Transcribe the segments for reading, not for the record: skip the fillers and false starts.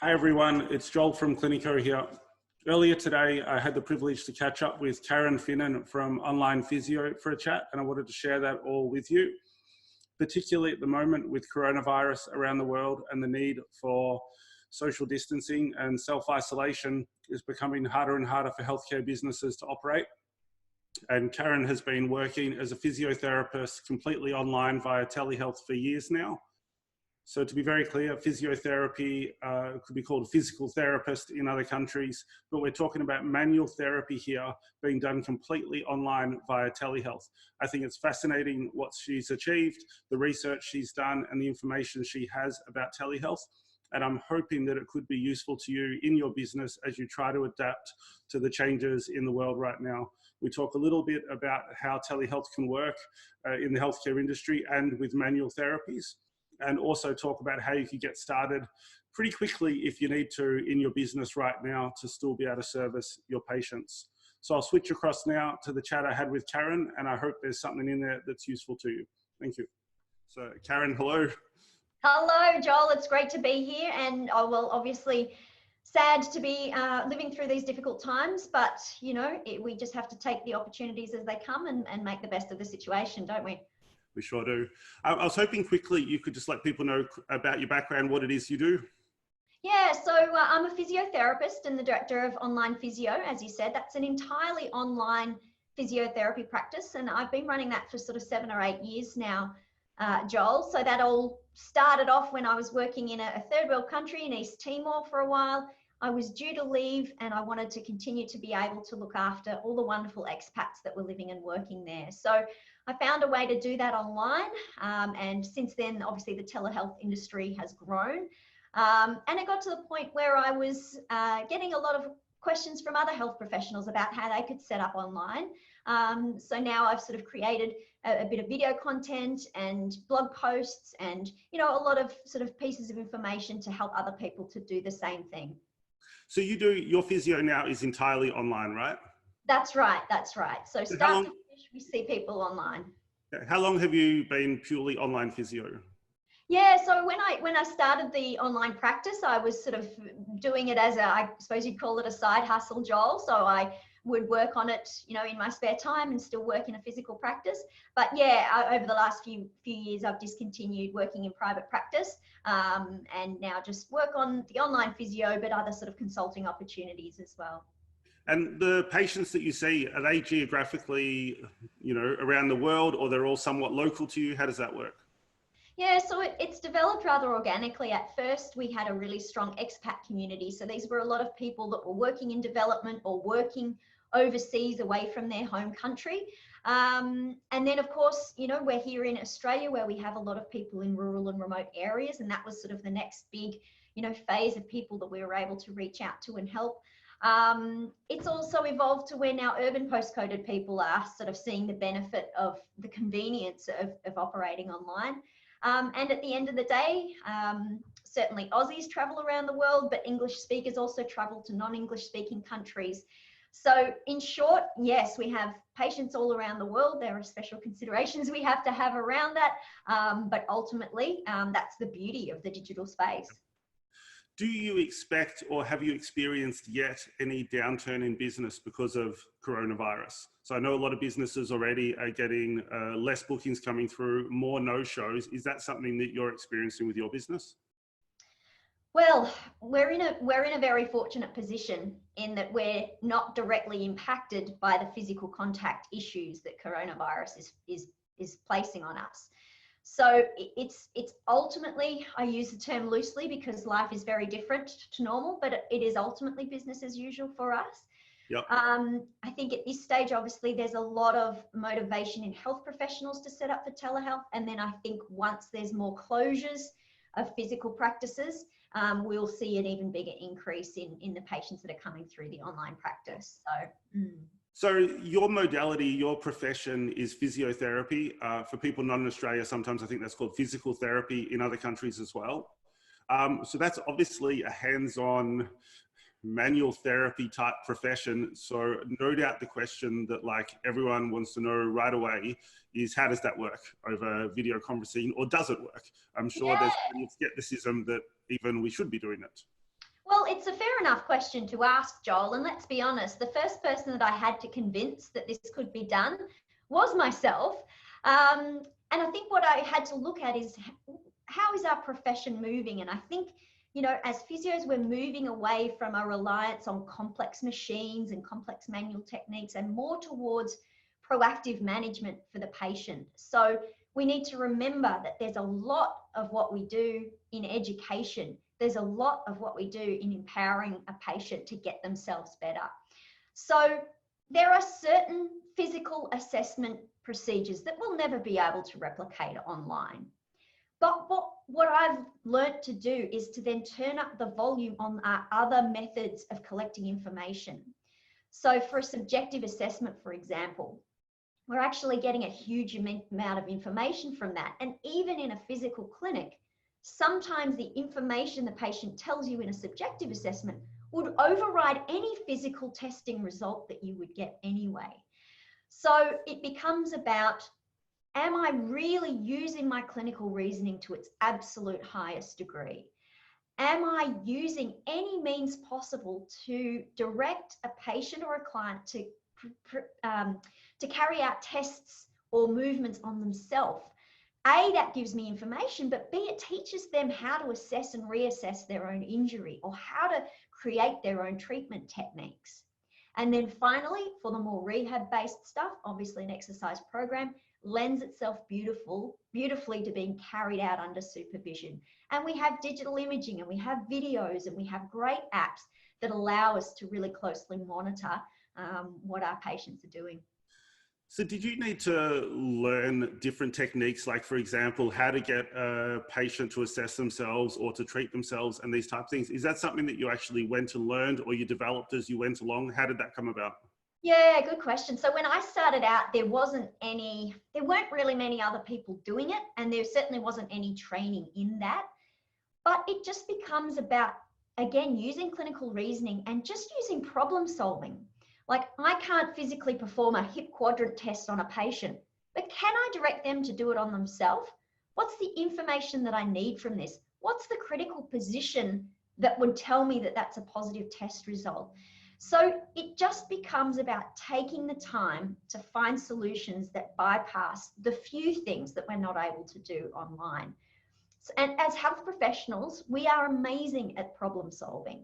Hi everyone, it's Joel from Cliniko here. Earlier today, I had the privilege to catch up with Karen Finnin from Online Physio for a chat, and I wanted to share that all with you, particularly at the moment with coronavirus around the world and the need for social distancing and self-isolation is becoming harder and harder for healthcare businesses to operate. And Karen has been working as a physiotherapist completely online via telehealth for years now. So to be very clear, physiotherapy could be called a physical therapist in other countries, but we're talking about manual therapy here being done completely online via telehealth. I think it's fascinating what she's achieved, the research she's done, and the information she has about telehealth. And I'm hoping that it could be useful to you in your business as you try to adapt to the changes in the world right now. We talk a little bit about how telehealth can work in the healthcare industry and with manual therapies, and also talk about how you can get started pretty quickly if you need to in your business right now to still be able to service your patients. So I'll switch across now to the chat I had with Karen, and I hope there's something in there that's useful to you. Thank you. So Karen, hello. Hello, Joel. It's great to be here, and obviously sad to be living through these difficult times, but you know, we just have to take the opportunities as they come and make the best of the situation, don't we? We sure do. I was hoping quickly you could just let people know about your background, what it is you do. Yeah, so I'm a physiotherapist and the director of Online Physio, as you said. That's an entirely online physiotherapy practice, and I've been running that for sort of 7 or 8 years now, Joel. So that all started off when I was working in a third world country in East Timor for a while. I was due to leave and I wanted to continue to be able to look after all the wonderful expats that were living and working there. So I found a way to do that online. And since then, obviously the telehealth industry has grown. And it got to the point where I was getting a lot of questions from other health professionals about how they could set up online. So now I've sort of created a bit of video content and blog posts and, you know, a lot of sort of pieces of information to help other people to do the same thing. So your physio now is entirely online, right? That's right. That's right. So start to finish, we see people online. How long have you been purely online physio? Yeah, so when I started the online practice, I was sort of doing it as I suppose you'd call it a side hustle, Joel. So I would work on it, you know, in my spare time and still work in a physical practice. But yeah, over the last few years, I've discontinued working in private practice and now just work on the online physio, but other sort of consulting opportunities as well. And the patients that you see, are they geographically, you know, around the world, or they're all somewhat local to you? How does that work? Yeah, so it's developed rather organically. At first, we had a really strong expat community. So these were a lot of people that were working in development or working overseas away from their home country. And then, of course, you know, we're here in Australia where we have a lot of people in rural and remote areas. And that was sort of the next big, you know, phase of people that we were able to reach out to and help. It's also evolved to where now urban postcoded people are sort of seeing the benefit of the convenience of operating online. And at the end of the day, certainly Aussies travel around the world, but English speakers also travel to non-English speaking countries. So in short, yes, we have patients all around the world. There are special considerations we have to have around that. But ultimately, that's the beauty of the digital space. Do you expect, or have you experienced yet, any downturn in business because of coronavirus? So I know a lot of businesses already are getting less bookings coming through, more no-shows. Is that something that you're experiencing with your business? Well, we're in a very fortunate position in that we're not directly impacted by the physical contact issues that coronavirus is placing on us. So it's ultimately, I use the term loosely because life is very different to normal, but it is ultimately business as usual for us. Yep. I think at this stage, obviously, there's a lot of motivation in health professionals to set up for telehealth. And then I think once there's more closures of physical practices, we'll see an even bigger increase in the patients that are coming through the online practice. So your modality, your profession is physiotherapy. For people not in Australia, sometimes I think that's called physical therapy in other countries as well. So that's obviously a hands-on manual therapy type profession. So no doubt the question that like everyone wants to know right away is how does that work over video conferencing, or does it work? I'm sure there's plenty of skepticism that even we should be doing it. Well, it's a fair enough question to ask, Joel. And let's be honest, the first person that I had to convince that this could be done was myself. And I think what I had to look at is how is our profession moving? And I think, you know, as physios, we're moving away from a reliance on complex machines and complex manual techniques and more towards proactive management for the patient. So we need to remember that there's a lot of what we do in education. There's a lot of what we do in empowering a patient to get themselves better. So there are certain physical assessment procedures that we'll never be able to replicate online. But what I've learnt to do is to then turn up the volume on our other methods of collecting information. So for a subjective assessment, for example, we're actually getting a huge amount of information from that. And even in a physical clinic, sometimes the information the patient tells you in a subjective assessment would override any physical testing result that you would get anyway. So it becomes about, am I really using my clinical reasoning to its absolute highest degree? Am I using any means possible to direct a patient or a client to carry out tests or movements on themselves? A, that gives me information, but B, it teaches them how to assess and reassess their own injury or how to create their own treatment techniques. And then finally, for the more rehab-based stuff, obviously an exercise program lends itself beautifully to being carried out under supervision. And we have digital imaging and we have videos and we have great apps that allow us to really closely monitor what our patients are doing. So did you need to learn different techniques, like, for example, how to get a patient to assess themselves or to treat themselves and these type of things? Is that something that you actually went and learned or you developed as you went along? How did that come about? Yeah, good question. So when I started out, there weren't really many other people doing it, and there certainly wasn't any training in that. But it just becomes about, again, using clinical reasoning and just using problem solving. Like, I can't physically perform a hip quadrant test on a patient, but can I direct them to do it on themselves? What's the information that I need from this? What's the critical position that would tell me that that's a positive test result? So it just becomes about taking the time to find solutions that bypass the few things that we're not able to do online. And as health professionals, we are amazing at problem solving.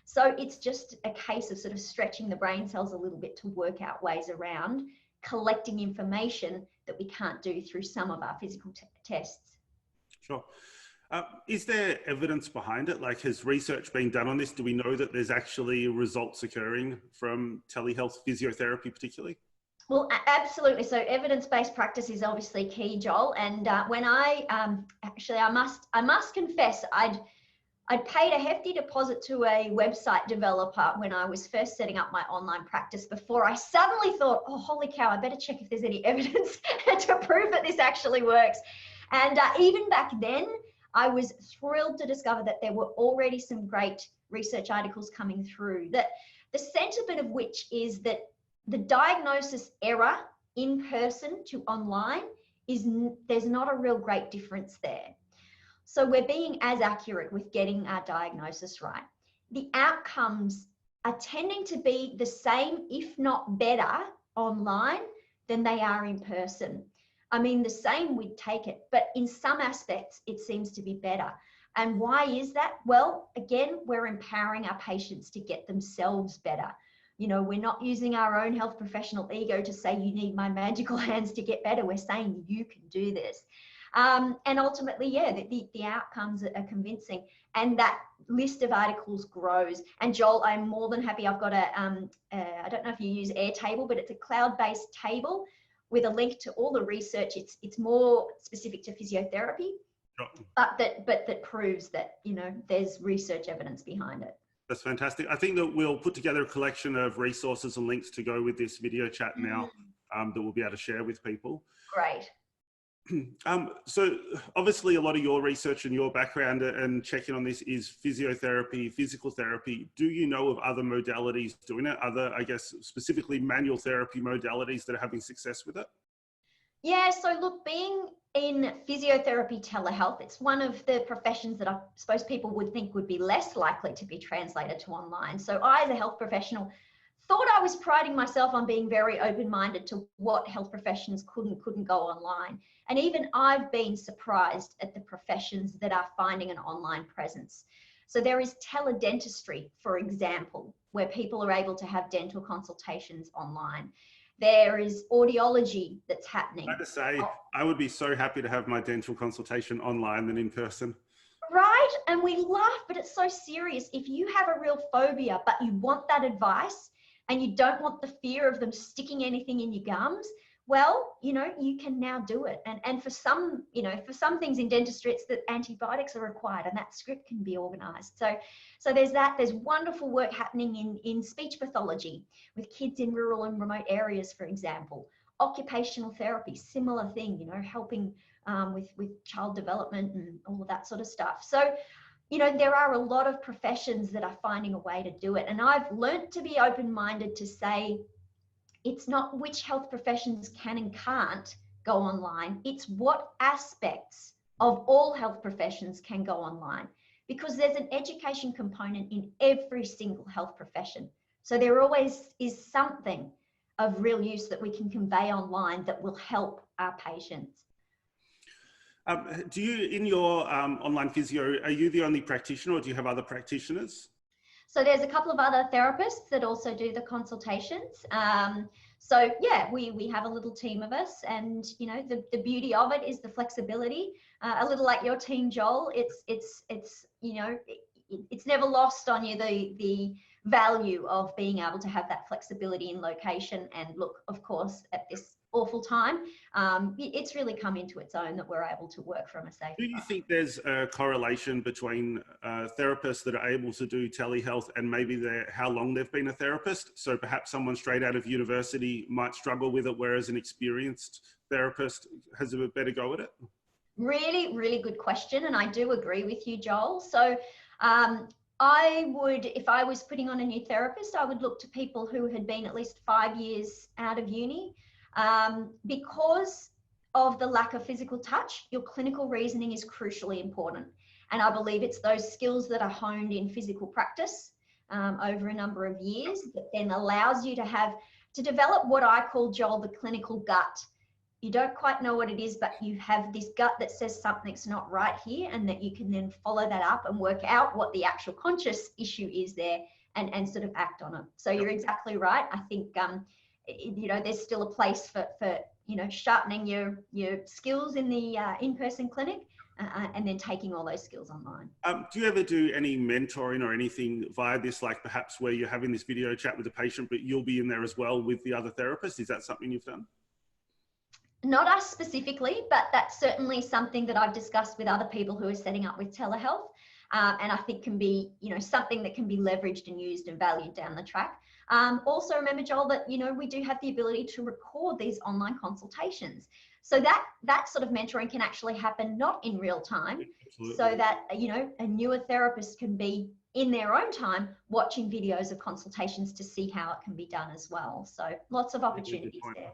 So it's just a case of sort of stretching the brain cells a little bit to work out ways around collecting information that we can't do through some of our physical tests. Sure. Is there evidence behind it? Like, has research been done on this? Do we know that there's actually results occurring from telehealth physiotherapy particularly? Well, absolutely. So evidence-based practice is obviously key, Joel. And when I must confess, I'd paid a hefty deposit to a website developer when I was first setting up my online practice before I suddenly thought, oh, holy cow, I better check if there's any evidence to prove that this actually works. And even back then, I was thrilled to discover that there were already some great research articles coming through, that the sentiment of which is that the diagnosis error in person to online there's not a real great difference there. So we're being as accurate with getting our diagnosis right. The outcomes are tending to be the same, if not better, online than they are in person. I mean, the same, we'd take it, but in some aspects, it seems to be better. And why is that? Well, again, we're empowering our patients to get themselves better. You know, we're not using our own health professional ego to say, you need my magical hands to get better. We're saying you can do this. And ultimately, yeah, the outcomes are convincing, and that list of articles grows. And Joel, I'm more than happy. I've got I don't know if you use Airtable, but it's a cloud-based table with a link to all the research. It's more specific to physiotherapy, but that proves that, you know, there's research evidence behind it. That's fantastic. I think that we'll put together a collection of resources and links to go with this video chat now that we'll be able to share with people. Great. So obviously a lot of your research and your background and checking on this is physiotherapy, physical therapy. Do you know of other modalities doing it? Other, I guess, specifically manual therapy modalities that are having success with it? Yeah, so look, being in physiotherapy telehealth, it's one of the professions that I suppose people would think would be less likely to be translated to online. So I, as a health professional, thought I was priding myself on being very open-minded to what health professions could and couldn't go online. And even I've been surprised at the professions that are finding an online presence. So there is teledentistry, for example, where people are able to have dental consultations online. There is audiology that's happening. I have to say, I would be so happy to have my dental consultation online than in person. Right? And we laugh, but it's so serious. If you have a real phobia, but you want that advice and you don't want the fear of them sticking anything in your gums, well, you know, you can now do it. And for some, you know, for some things in dentistry, it's that antibiotics are required and that script can be organized. So there's that. There's wonderful work happening in speech pathology with kids in rural and remote areas, for example. Occupational therapy, similar thing, you know, helping with child development and all of that sort of stuff. So, you know, there are a lot of professions that are finding a way to do it. And I've learned to be open-minded to say, it's not which health professions can and can't go online. It's what aspects of all health professions can go online, because there's an education component in every single health profession. So there always is something of real use that we can convey online that will help our patients. Do you, in your online physio, are you the only practitioner or do you have other practitioners? So there's a couple of other therapists that also do the consultations. So yeah, we have a little team of us, and you know, the beauty of it is the flexibility. A little like your team, Joel. It's you know, it's never lost on you the value of being able to have that flexibility in location. And look, of course, at this awful time, it's really come into its own that we're able to work from a safe Do you think there's a correlation between therapists that are able to do telehealth and maybe how long they've been a therapist? So perhaps someone straight out of university might struggle with it, whereas an experienced therapist has a better go at it? Really, really good question. And I do agree with you, Joel. So I would, if I was putting on a new therapist, I would look to people who had been at least 5 years out of uni. Because of the lack of physical touch, your clinical reasoning is crucially important. And I believe it's those skills that are honed in physical practice over a number of years that then allows you to develop what I call, Joel, the clinical gut. You don't quite know what it is, but you have this gut that says something's not right here, and that you can then follow that up and work out what the actual conscious issue is there and sort of act on it. So you're exactly right. I think, you know, there's still a place for you know, sharpening your skills in the in-person clinic and then taking all those skills online. Do you ever do any mentoring or anything via this, like perhaps where you're having this video chat with the patient, but you'll be in there as well with the other therapist? Is that something you've done? Not us specifically, but that's certainly something that I've discussed with other people who are setting up with telehealth. And I think can be, you know, something that can be leveraged and used and valued down the track. Also remember, Joel, that, you know, we do have the ability to record these online consultations. So that sort of mentoring can actually happen not in real time. Absolutely. So that, you know, a newer therapist can be in their own time watching videos of consultations to see how it can be done as well. So lots of opportunities there.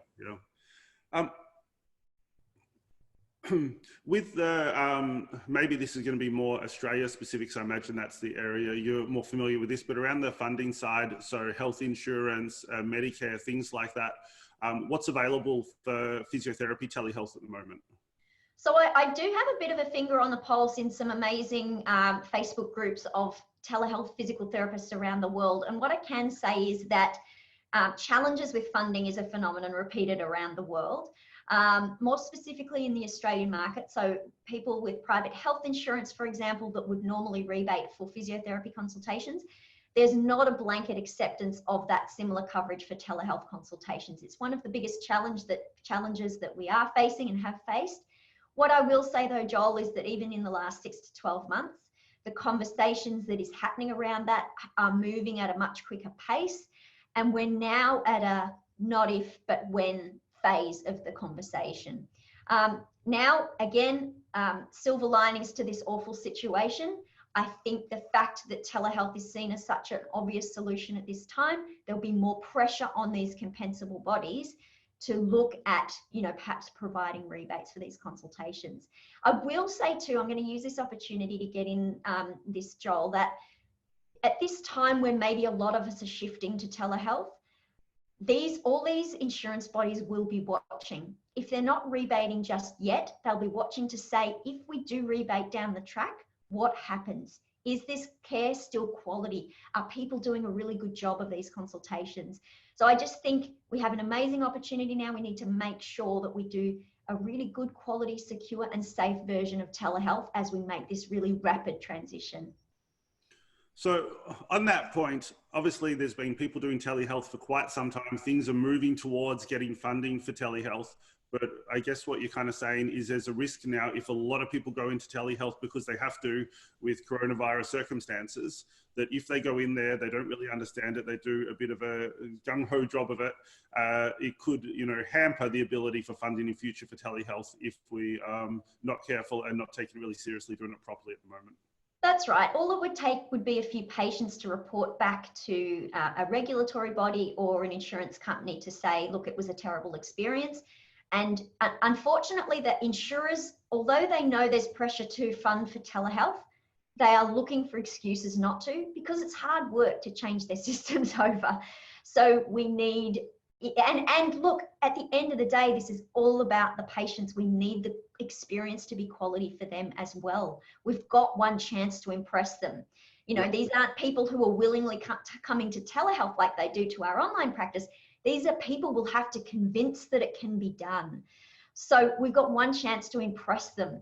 Yeah. With the, maybe this is going to be more Australia specific, so I imagine that's the area you're more familiar with this, but around the funding side, so health insurance, Medicare, things like that, what's available for physiotherapy telehealth at the moment? So I do have a bit of a finger on the pulse in some amazing Facebook groups of telehealth physical therapists around the world. And what I can say is that challenges with funding is a phenomenon repeated around the world. More specifically in the Australian market, so people with private health insurance, for example, that would normally rebate for physiotherapy consultations, there's not a blanket acceptance of that similar coverage for telehealth consultations. It's one of the biggest challenges that we are facing and have faced. What I will say though, Joel, is that even in the last 6 to 12 months, the conversations that is happening around that are moving at a much quicker pace. And we're now at a not if, but when phase of the conversation. Now, again, silver linings to this awful situation. I think the fact that telehealth is seen as such an obvious solution at this time, there'll be more pressure on these compensable bodies to look at, you know, perhaps providing rebates for these consultations. I will say too, I'm going to use this opportunity to get in this, Joel, that at this time when maybe a lot of us are shifting to telehealth, all these insurance bodies will be watching. If they're not rebating just yet, they'll be watching to say, if we do rebate down the track, what happens? Is this care still quality? Are people doing a really good job of these consultations? So I just think we have an amazing opportunity now. We need to make sure that we do a really good quality, secure and safe version of telehealth as we make this really rapid transition. So on that point, obviously there's been people doing telehealth for quite some time. Things are moving towards getting funding for telehealth. But I guess what you're kind of saying is there's a risk now if a lot of people go into telehealth because they have to with coronavirus circumstances, that if they go in there, they don't really understand it, they do a bit of a gung-ho job of it, it could, you know, hamper the ability for funding in future for telehealth if we not careful and not taking it really seriously, doing it properly at the moment. That's right. All it would take would be a few patients to report back to a regulatory body or an insurance company to say, look, it was a terrible experience. And unfortunately, the insurers, although they know there's pressure to fund for telehealth, they are looking for excuses not to, because it's hard work to change their systems over. So we need, and look, at the end of the day, this is all about the patients. We need the experience to be quality for them as well. We've got one chance to impress them. You know, these aren't people who are willingly coming to telehealth like they do to our online practice. These are people we'll have to convince that it can be done. So we've got one chance to impress them.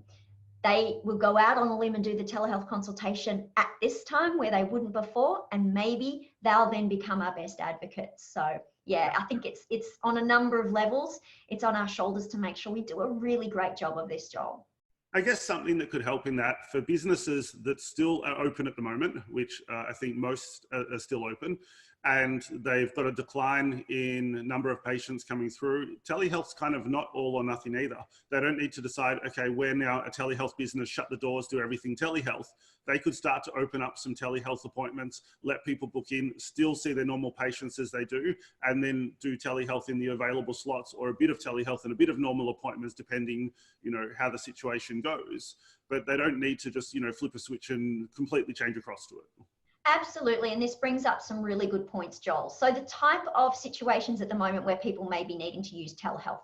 They will go out on a limb and do the telehealth consultation at this time where they wouldn't before, and maybe they'll then become our best advocates. So yeah, I think it's on a number of levels. It's on our shoulders to make sure we do a really great job of this, Joel. I guess something that could help in that for businesses that still are open at the moment, which I think most are still open, and they've got a decline in number of patients coming through. Telehealth's kind of not all or nothing either. They don't need to decide, okay, we're now a telehealth business, shut the doors, do everything telehealth. They could start to open up some telehealth appointments, let people book in, still see their normal patients as they do, and then do telehealth in the available slots, or a bit of telehealth and a bit of normal appointments, depending, you know, how the situation goes. But they don't need to just, you know, flip a switch and completely change across to it. Absolutely, and this brings up some really good points, Joel. So the type of situations at the moment where people may be needing to use telehealth.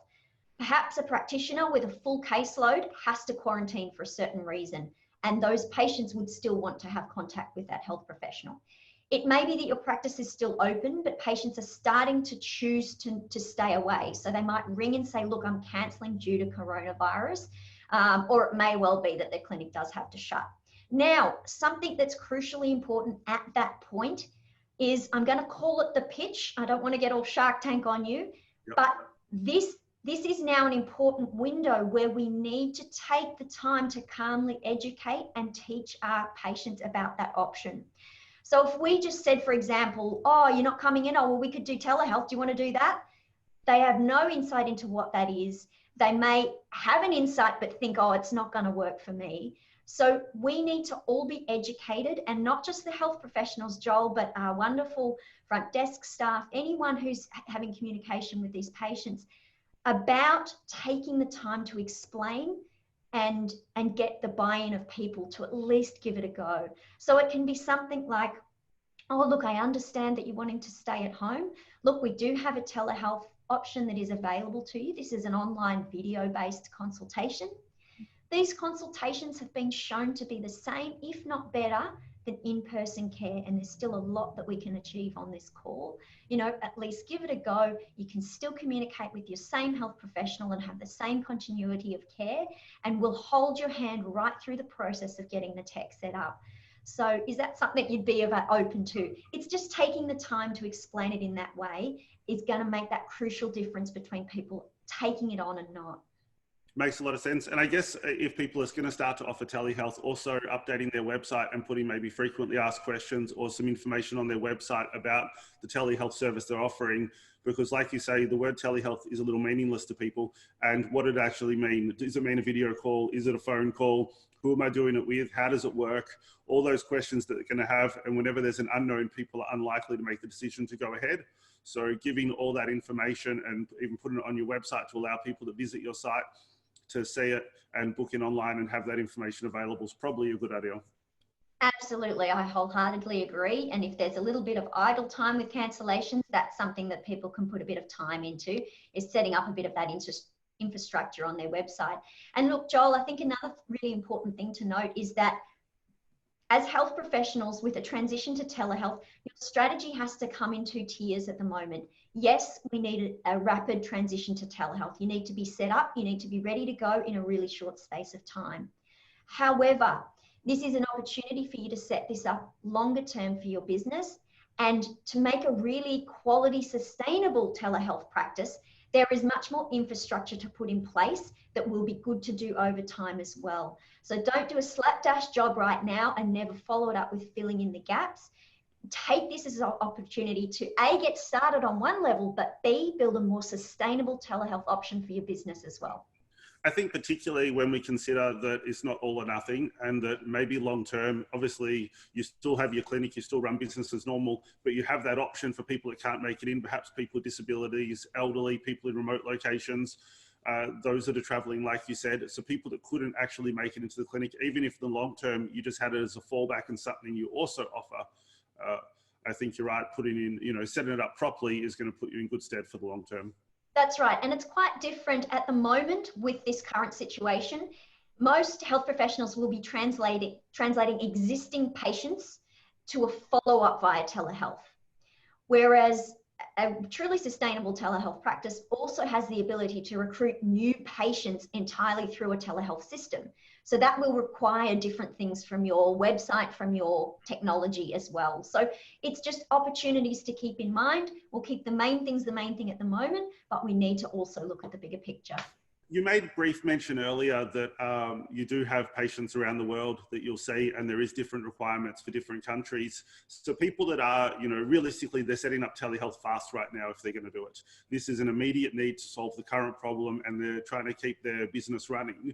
Perhaps a practitioner with a full caseload has to quarantine for a certain reason, and those patients would still want to have contact with that health professional. It may be that your practice is still open, but patients are starting to choose to stay away. So they might ring and say, look, I'm cancelling due to coronavirus, or it may well be that their clinic does have to shut. Now, something that's crucially important at that point is, I'm going to call it the pitch. I don't want to get all Shark Tank on you, but this is now an important window where we need to take the time to calmly educate and teach our patients about that option. So if we just said, for example, oh, you're not coming in, oh, well, we could do telehealth. Do you want to do that? They have no insight into what that is. They may have an insight, but think, oh, it's not going to work for me. So we need to all be educated, and not just the health professionals, Joel, but our wonderful front desk staff, anyone who's having communication with these patients, about taking the time to explain and get the buy-in of people to at least give it a go. So it can be something like, oh, look, I understand that you're wanting to stay at home. Look, we do have a telehealth option that is available to you. This is an online video-based consultation. These consultations have been shown to be the same, if not better, than in-person care, and there's still a lot that we can achieve on this call. You know, at least give it a go. You can still communicate with your same health professional and have the same continuity of care, and we'll hold your hand right through the process of getting the tech set up. So is that something you'd be open to? It's just taking the time to explain it in that way is going to make that crucial difference between people taking it on and not. Makes a lot of sense. And I guess if people are going to start to offer telehealth, also updating their website and putting maybe frequently asked questions or some information on their website about the telehealth service they're offering, because like you say, the word telehealth is a little meaningless to people. And what it actually mean? Does it mean a video call? Is it a phone call? Who am I doing it with? How does it work? All those questions that they're going to have. And whenever there's an unknown, people are unlikely to make the decision to go ahead. So giving all that information and even putting it on your website to allow people to visit your site to see it and book in online and have that information available is probably a good idea. Absolutely, I wholeheartedly agree. And if there's a little bit of idle time with cancellations, that's something that people can put a bit of time into, is setting up a bit of that infrastructure on their website. And look, Joel, I think another really important thing to note is that as health professionals with a transition to telehealth, your strategy has to come in 2 tiers at the moment. Yes, we need a rapid transition to telehealth. You need to be set up, you need to be ready to go in a really short space of time. However, this is an opportunity for you to set this up longer term for your business and to make a really quality, sustainable telehealth practice. There is much more infrastructure to put in place that will be good to do over time as well. So don't do a slapdash job right now and never follow it up with filling in the gaps. Take this as an opportunity to A, get started on one level, but B, build a more sustainable telehealth option for your business as well. I think particularly when we consider that it's not all or nothing, and that maybe long term, obviously you still have your clinic, you still run business as normal, but you have that option for people that can't make it in, perhaps people with disabilities, elderly, people in remote locations, those that are traveling, like you said, so people that couldn't actually make it into the clinic, even if the long term you just had it as a fallback and something you also offer. I think you're right, putting in, setting it up properly is going to put you in good stead for the long term. That's right. And it's quite different at the moment with this current situation. Most health professionals will be translating existing patients to a follow-up via telehealth. Whereas a truly sustainable telehealth practice also has the ability to recruit new patients entirely through a telehealth system. So that will require different things from your website, from your technology as well. So it's just opportunities to keep in mind. We'll keep the main things the main thing at the moment, but we need to also look at the bigger picture. You made brief mention earlier that you do have patients around the world that you'll see, and there is different requirements for different countries. So people that are, realistically, they're setting up telehealth fast right now if they're going to do it. This is an immediate need to solve the current problem, and they're trying to keep their business running.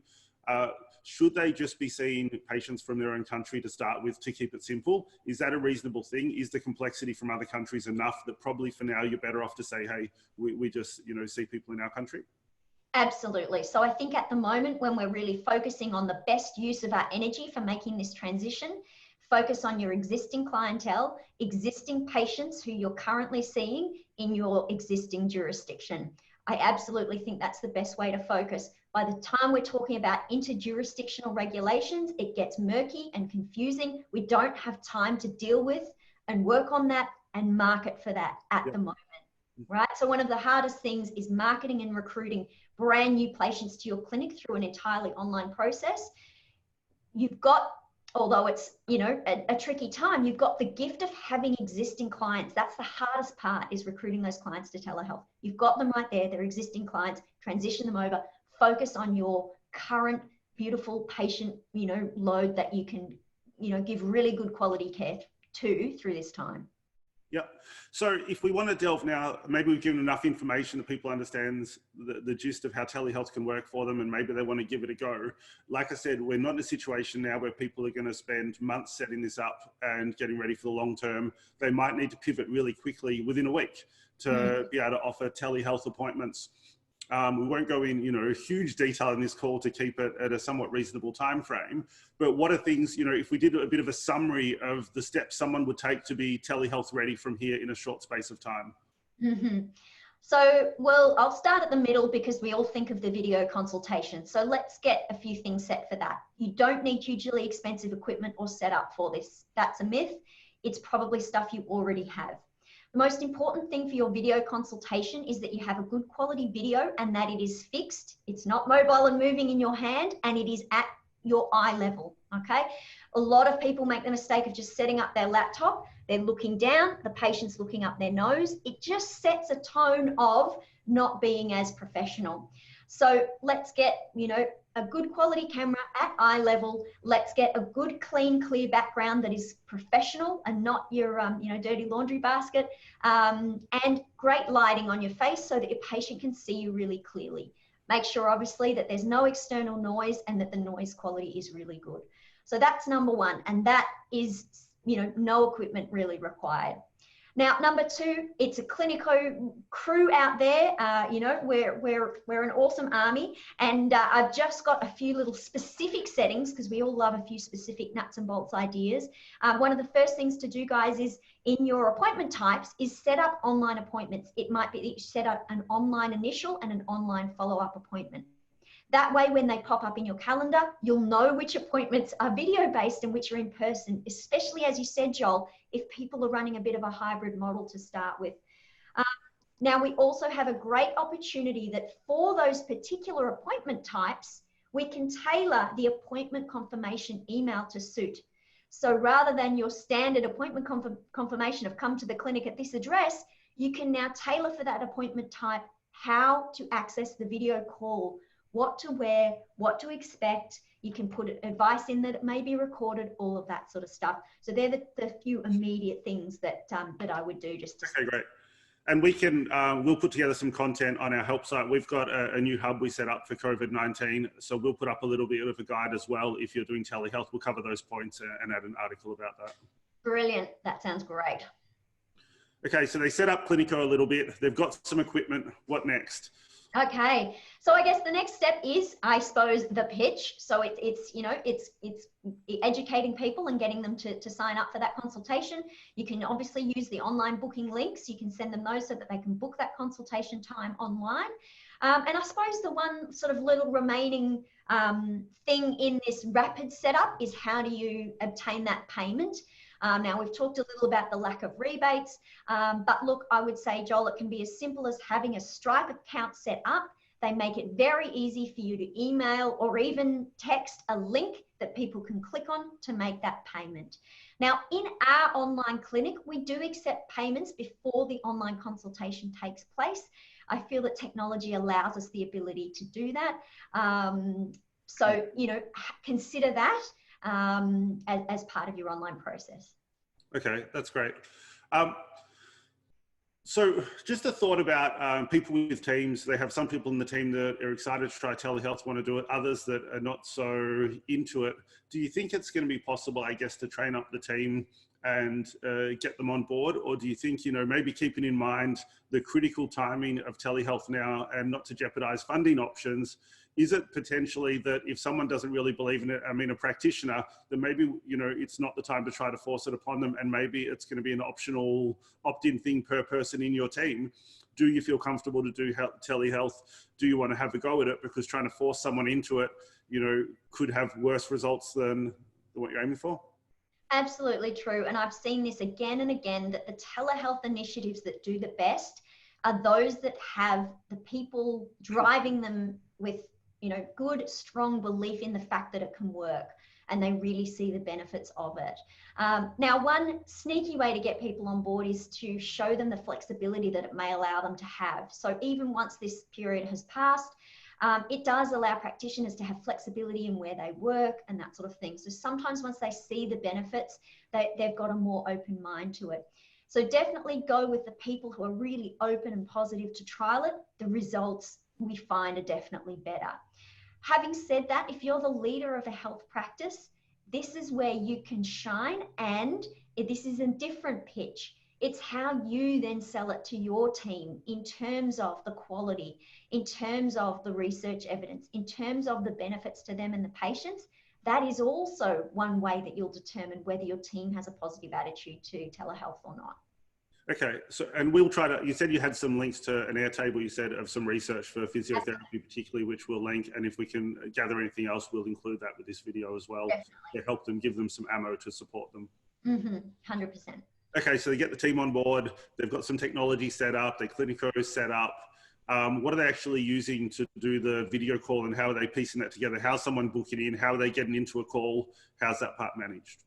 Should they just be seeing patients from their own country to start with to keep it simple? Is that a reasonable thing? Is the complexity from other countries enough that probably for now you're better off to say, hey, we just, see people in our country? Absolutely. So I think at the moment when we're really focusing on the best use of our energy for making this transition, focus on your existing clientele, existing patients who you're currently seeing in your existing jurisdiction. I absolutely think that's the best way to focus. By the time we're talking about interjurisdictional regulations, it gets murky and confusing. We don't have time to deal with and work on that and market for that at the moment, right? So one of the hardest things is marketing and recruiting brand new patients to your clinic through an entirely online process. You've got, although it's, a tricky time, you've got the gift of having existing clients. That's the hardest part, is recruiting those clients to telehealth. You've got them right there. They're existing clients. Transition them over. Focus on your current beautiful patient, load that you can, give really good quality care to through this time. Yep. So if we want to delve now, maybe we've given enough information that people understand the gist of how telehealth can work for them, and maybe they want to give it a go. Like I said, we're not in a situation now where people are going to spend months setting this up and getting ready for the long term. They might need to pivot really quickly within a week to be able to offer telehealth appointments. We won't go in, huge detail in this call to keep it at a somewhat reasonable time frame. But what are things, if we did a bit of a summary of the steps someone would take to be telehealth ready from here in a short space of time? So, well, I'll start at the middle because we all think of the video consultation. So let's get a few things set for that. You don't need hugely expensive equipment or setup for this. That's a myth. It's probably stuff you already have. The most important thing for your video consultation is that you have a good quality video and that it is fixed. It's not mobile and moving in your hand, and it is at your eye level, okay? A lot of people make the mistake of just setting up their laptop. They're looking down, the patient's looking up their nose. It just sets a tone of not being as professional. So let's get, a good quality camera at eye level. Let's get a good, clean, clear background that is professional and not your, dirty laundry basket, and great lighting on your face so that your patient can see you really clearly. Make sure obviously that there's no external noise and that the noise quality is really good. So that's number one, and that is, you know, no equipment really required. Now, number two, it's a Cliniko crew out there. You know, we're an awesome army, and I've just got a few little specific settings because we all love a few specific nuts and bolts ideas. One of the first things to do, guys, is in your appointment types is set up online appointments. It might be that you set up an online initial and an online follow-up appointment. That way, when they pop up in your calendar, you'll know which appointments are video-based and which are in person, especially, as you said, Joel, if people are running a bit of a hybrid model to start with. Now, we also have a great opportunity that for those particular appointment types, we can tailor the appointment confirmation email to suit. So rather than your standard appointment confirmation of come to the clinic at this address, you can now tailor for that appointment type how to access the video call, what to wear, what to expect. You can put advice in that it may be recorded, all of that sort of stuff. So they're the few immediate things that that I would do just to. Okay, great. And we can, we'll put together some content on our help site. We've got a new hub we set up for COVID-19. So we'll put up a little bit of a guide as well. If you're doing telehealth, we'll cover those points and add an article about that. Brilliant. That sounds great. Okay, so they set up Cliniko a little bit. They've got some equipment. What next? Okay, so I guess the next step is, I suppose, the pitch. So it's you know, it's educating people and getting them to sign up for that consultation. You can obviously use the online booking links. You can send them those so that they can book that consultation time online. And I suppose the one sort of little remaining thing in this rapid setup is how do you obtain that payment? Now, we've talked a little about the lack of rebates, but look, I would say, Joel, it can be as simple as having a Stripe account set up. They make it very easy for you to email or even text a link that people can click on to make that payment. Now, in our online clinic, we do accept payments before the online consultation takes place. I feel that technology allows us the ability to do that. So, you know, consider that as part of your online process. Okay, that's great. So just a thought about people with teams. They have some people in the team that are excited to try telehealth, want to do it, others that are not so into it. Do you think it's going to be possible, I guess, to train up the team and get them on board? Or do you think, you know, maybe keeping in mind the critical timing of telehealth now and not to jeopardize funding options, is it potentially that if someone doesn't really believe in it, I mean, a practitioner, then maybe, you know, it's not the time to try to force it upon them, and maybe it's going to be an optional opt-in thing per person in your team? Do you feel comfortable to do telehealth? Do you want to have a go at it? Because trying to force someone into it, you know, could have worse results than what you're aiming for. Absolutely true. And I've seen this again and again, that the telehealth initiatives that do the best are those that have the people driving them with, you know, good, strong belief in the fact that it can work, and they really see the benefits of it. Now, one sneaky way to get people on board is to show them the flexibility that it may allow them to have. So even once this period has passed, it does allow practitioners to have flexibility in where they work and that sort of thing. So sometimes once they see the benefits, they've got a more open mind to it. So definitely go with the people who are really open and positive to trial it. The results we find are definitely better. Having said that, if you're the leader of a health practice, this is where you can shine, and this is a different pitch. It's how you then sell it to your team in terms of the quality, in terms of the research evidence, in terms of the benefits to them and the patients. That is also one way that you'll determine whether your team has a positive attitude to telehealth or not. Okay, so, and we'll try to, you said you had some links to an Airtable, you said, of some research for physiotherapy particularly, which we'll link, and if we can gather anything else, we'll include that with this video as well. Definitely. To help them, give them some ammo to support them. 100%. Okay, so they get the team on board, they've got some technology set up, their Cliniko is set up. What are they actually using to do the video call, and how are they piecing that together? How's someone booking in? How are they getting into a call? How's that part managed?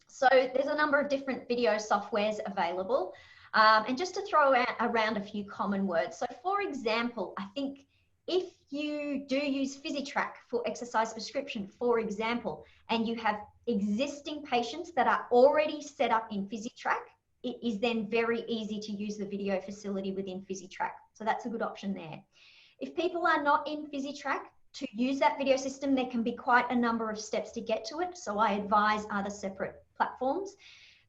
So there's a number of different video softwares available. And just to throw around a few common words. So for example, I think if you do use PhysiTrack for exercise prescription, for example, and you have existing patients that are already set up in PhysiTrack, it is then very easy to use the video facility within PhysiTrack. So that's a good option there. If people are not in PhysiTrack, to use that video system, there can be quite a number of steps to get to it. So I advise other separate platforms.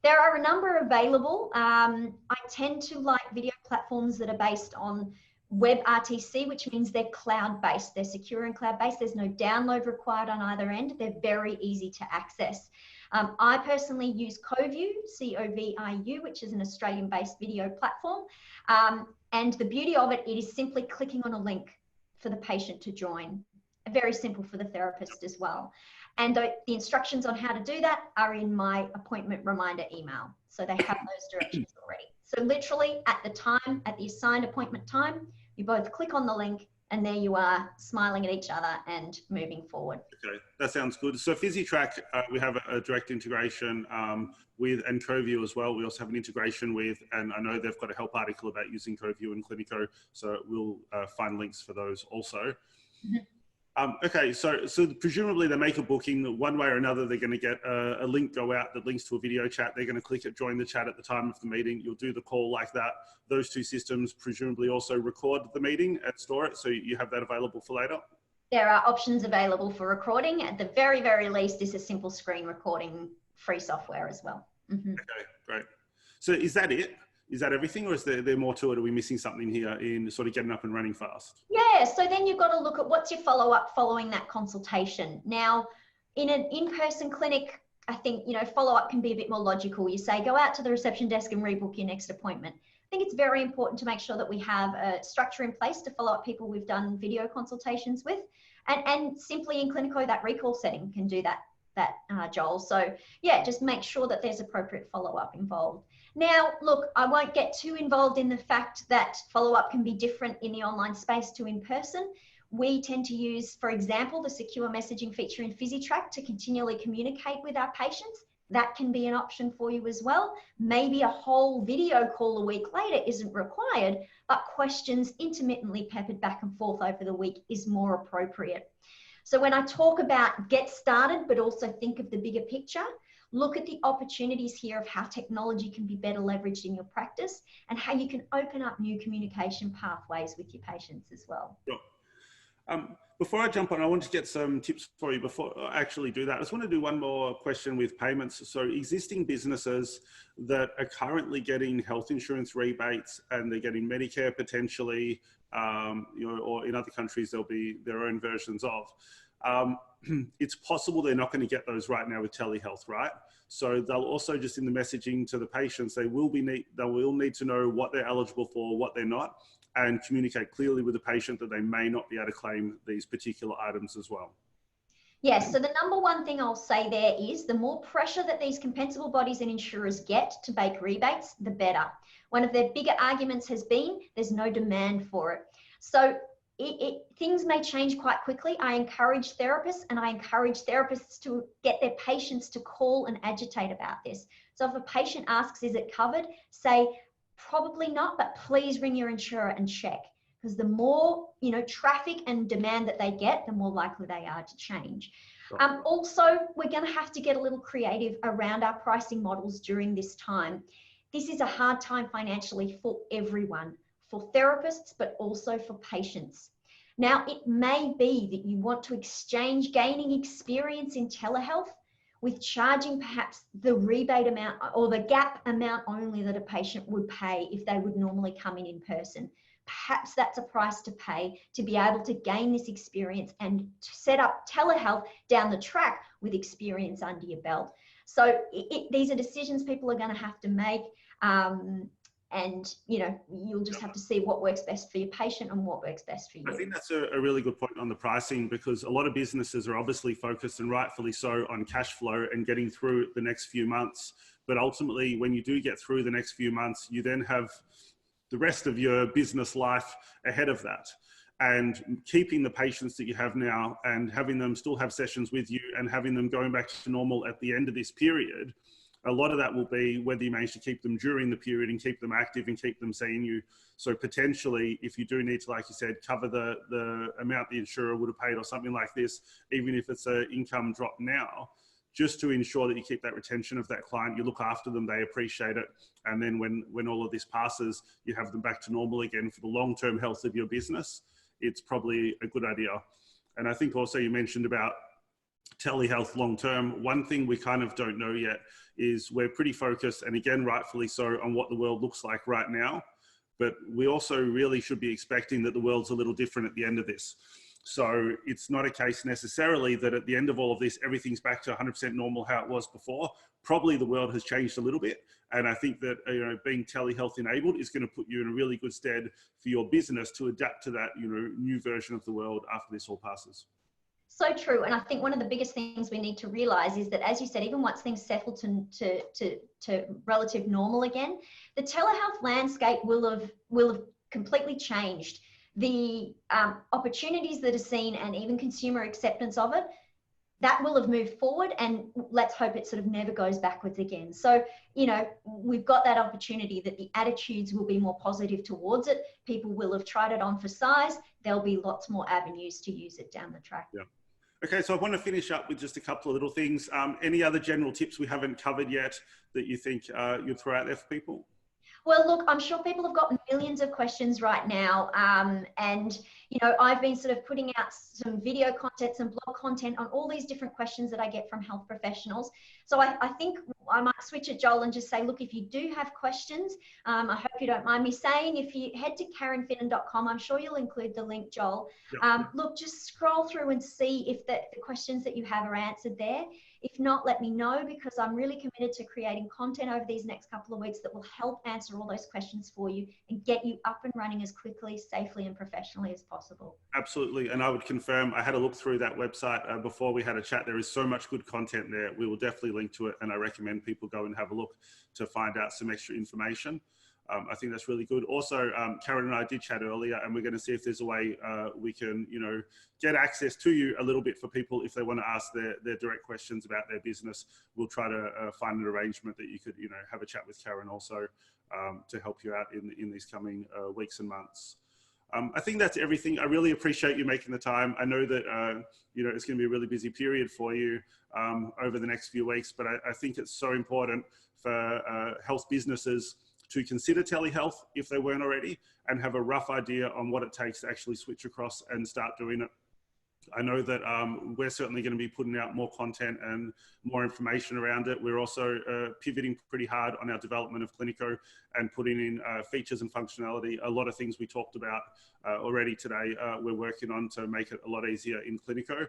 There are a number available. I tend to like video platforms that are based on web RTC, which means they're cloud-based. They're secure and cloud-based. There's no download required on either end. They're very easy to access. I personally use CoView, C-O-V-I-U, which is an Australian-based video platform. And the beauty of it is simply clicking on a link for the patient to join. Very simple for the therapist as well. And the instructions on how to do that are in my appointment reminder email. So they have those directions already. So literally at the time, at the assigned appointment time, you both click on the link and there you are, smiling at each other and moving forward. Okay, that sounds good. So PhysiTrack, we have a direct integration with, and CoView as well. We also have an integration with, and I know they've got a help article about using CoView and Cliniko, so we'll find links for those also. Mm-hmm. Okay, so presumably they make a booking one way or another. They're going to get a link go out that links to a video chat. They're going to click it, join the chat at the time of the meeting. You'll do the call like that. Those two systems presumably also record the meeting and store it, so you have that available for later. There are options available for recording. At the very, very least, is a simple screen recording free software as well. Mm-hmm. Okay, great. So is that it? Is that everything, or is there more to it? Are we missing something here in sort of getting up and running fast? Yeah, so then you've got to look at what's your follow-up following that consultation. Now, in an in-person clinic, I think, you know, follow-up can be a bit more logical. You say, go out to the reception desk and rebook your next appointment. I think it's very important to make sure that we have a structure in place to follow up people we've done video consultations with. And simply in Cliniko, that recall setting can do that, Joel. So yeah, just make sure that there's appropriate follow-up involved. Now, look, I won't get too involved in the fact that follow-up can be different in the online space to in person. We tend to use, for example, the secure messaging feature in PhysiTrack to continually communicate with our patients. That can be an option for you as well. Maybe a whole video call a week later isn't required, but questions intermittently peppered back and forth over the week is more appropriate. So when I talk about get started, but also think of the bigger picture, look at the opportunities here of how technology can be better leveraged in your practice and how you can open up new communication pathways with your patients as well. Sure. Before I jump on, I want to get some tips for you before I actually do that. I just want to do one more question with payments. So existing businesses that are currently getting health insurance rebates and they're getting Medicare potentially, you know, or in other countries, there'll be their own versions of. It's possible they're not going to get those right now with telehealth, right? So they'll also just in the messaging to the patients, they will need to know what they're eligible for, what they're not, and communicate clearly with the patient that they may not be able to claim these particular items as well. Yes, so the number one thing I'll say there is the more pressure that these compensable bodies and insurers get to make rebates, the better. One of their bigger arguments has been there's no demand for it. So things may change quite quickly. I encourage therapists to get their patients to call and agitate about this. So if a patient asks, is it covered? Say, probably not, but please ring your insurer and check. Because the more, you know, traffic and demand that they get, the more likely they are to change. Also, we're going to have to get a little creative around our pricing models during this time. This is a hard time financially for everyone, for therapists, but also for patients. Now, it may be that you want to exchange gaining experience in telehealth with charging perhaps the rebate amount or the gap amount only that a patient would pay if they would normally come in person. Perhaps that's a price to pay to be able to gain this experience and to set up telehealth down the track with experience under your belt. So these are decisions people are going to have to make. And, you know, you'll just have to see what works best for your patient and what works best for you. I think that's a really good point on the pricing, because a lot of businesses are obviously focused, and rightfully so, on cash flow and getting through the next few months. But ultimately, when you do get through the next few months, you then have the rest of your business life ahead of that. And keeping the patients that you have now and having them still have sessions with you and having them going back to normal at the end of this period, a lot of that will be whether you manage to keep them during the period and keep them active and keep them seeing you. So potentially, if you do need to, like you said, cover the amount the insurer would have paid or something like this, even if it's an income drop now, just to ensure that you keep that retention of that client, you look after them, they appreciate it. And then when all of this passes, you have them back to normal again for the long-term health of your business it's probably a good idea. And I think also you mentioned about telehealth long term. One thing we kind of don't know yet is we're pretty focused, and again, rightfully so, on what the world looks like right now. But we also really should be expecting that the world's a little different at the end of this. So it's not a case necessarily that at the end of all of this, everything's back to 100% normal how it was before. Probably the world has changed a little bit. And I think that, you know, being telehealth enabled is going to put you in a really good stead for your business to adapt to that, you know, new version of the world after this all passes. So true. And I think one of the biggest things we need to realize is that, as you said, even once things settle to relative normal again, the telehealth landscape will have completely changed. The opportunities that are seen and even consumer acceptance of it, that will have moved forward, and let's hope it sort of never goes backwards again. So, you know, we've got that opportunity that the attitudes will be more positive towards it. People will have tried it on for size. There'll be lots more avenues to use it down the track. Yeah. Okay, so I want to finish up with just a couple of little things. Any other general tips we haven't covered yet that you think you'd throw out there for people? Well, look, I'm sure people have got millions of questions right now. And, you know, I've been sort of putting out some video content, some blog content on all these different questions that I get from health professionals. So I think I might switch it, Joel, and just say, look, if you do have questions, I hope you don't mind me saying, if you head to karenfinnin.com, I'm sure you'll include the link, Joel. Yep. Look, just scroll through and see if the questions that you have are answered there. If not, let me know, because I'm really committed to creating content over these next couple of weeks that will help answer all those questions for you and get you up and running as quickly, safely, and professionally as possible. Absolutely. And I would confirm, I had a look through that website before we had a chat. There is so much good content there. We will definitely link to it, and I recommend people go and have a look to find out some extra information. I think that's really good. Also, Karen and I did chat earlier, and we're going to see if there's a way we can, you know, get access to you a little bit for people if they want to ask their direct questions about their business. We'll try to find an arrangement that you could, you know, have a chat with Karen also to help you out in these coming weeks and months. I think that's everything. I really appreciate you making the time. I know that, you know, it's going to be a really busy period for you over the next few weeks, but I think it's so important for health businesses to consider telehealth if they weren't already, and have a rough idea on what it takes to actually switch across and start doing it. I know that we're certainly going to be putting out more content and more information around it. We're also pivoting pretty hard on our development of Cliniko and putting in features and functionality. A lot of things we talked about already today, we're working on to make it a lot easier in Cliniko.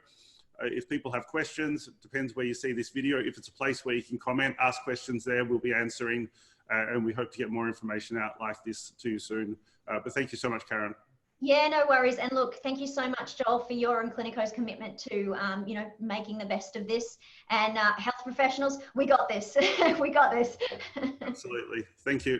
If people have questions, it depends where you see this video. If it's a place where you can comment, ask questions there, we'll be answering. And we hope to get more information out like this to you soon. But thank you so much, Karen. Yeah, no worries. And look, thank you so much, Joel, for your and Cliniko's commitment to, you know, making the best of this. And health professionals, we got this. We got this. Absolutely. Thank you.